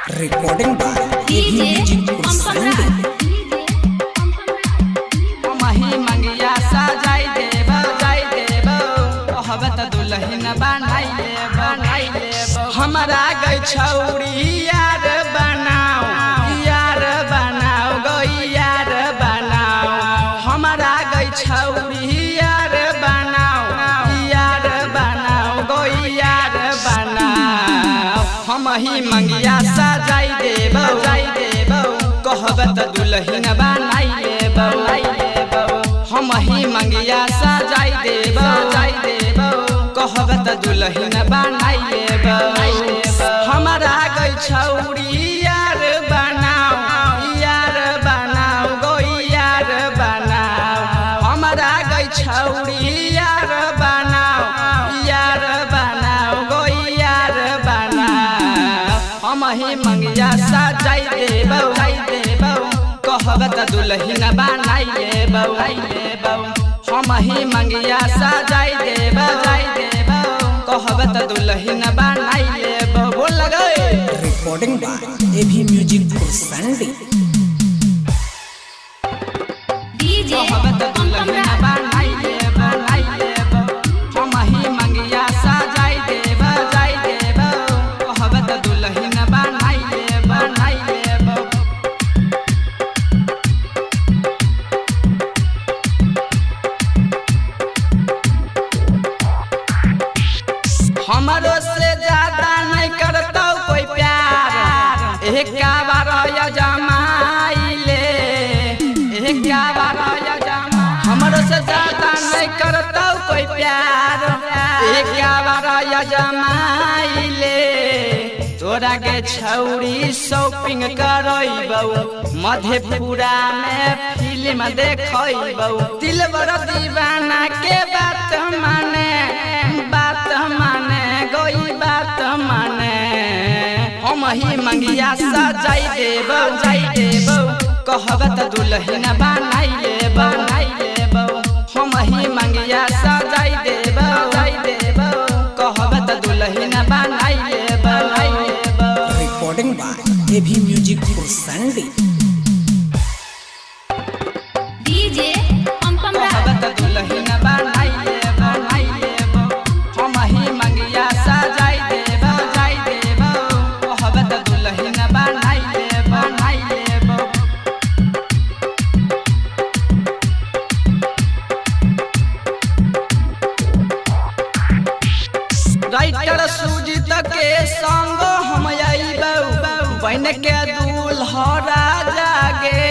Recording by AV Music Kursanadi। मही मंगिया सजाई देबो कहबत दुल्हन बनाई लेबो हमरा गई छौरी यार बनाओ गो यार बनाओ हमरा गई छौरी यार बनाओ गो यार बनाओ हम ही मंगिया सजाई देबो कहबत दुल्हन बनाई लेबो हम ही मंगिया सजाई देबो कहबत दुल्हन बनाई लेबो हमरा गई छौरी यार बनाओ गो यार बनाओ हमरा गई छौरी यार बनाओ गो यार बनाओ हम ही मंगिया सजाई देबो कहबत दुल्हन बनाई लेबो हम ही मंगिया सजाई देबो कहबत दुल्हन बनाई लेबो बोल गए। Recording by AV Music Kursanadi। कहबत दुल्हन बनाई लेबो हम ही मंगिया सजाई देबो कहबत दुल्हन बनाई लेबो हमरो से ज्यादा नहीं करतो कोई प्यार एक बार जमाइले हमरो से ज्यादा नहीं करतो कोई प्यार एक बार जमाइले तोरा के छौरी शॉपिंग करैबौ मधेपुरा में फिल्म देखैबौ दिलबर दीवाना के बात माने गोई बात माने हम ही मंगिया सजाई देबो कहबत दुल्हन बनाई लेबो हम ही मंगिया सजाई देबो कहबत दुल्हन बनाई लेबो। Recording by AV Music Kursanadi। कहबत दुल्हन बनाई लेबो हम ही मंगिया सजाई देबो कहबत दुल्हन बनाई लेबो राइटर सुजीत के संग हम आइबौ बन के दूल्हा राजा गे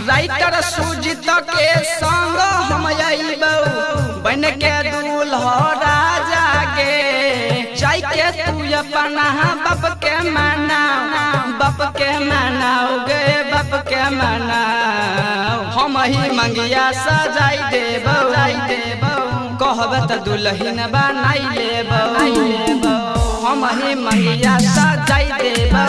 राइटर सुजीत के संग हम आइबौ बन के दूल्हा राजा गे जाय के तू अपना बाप के मनाओ गे बाप के मनाओ हम ही मंगिया सजाई देबो कहबत दुल्हन बनाई लेबो हम ही मंगिया सजाई देबो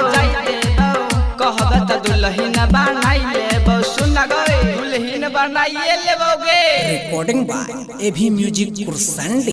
कहबत दुल्हन बनाई लेबो सुन गए दुल्हन बनाई लेबोगे। Recording by AV Music Kursanadi।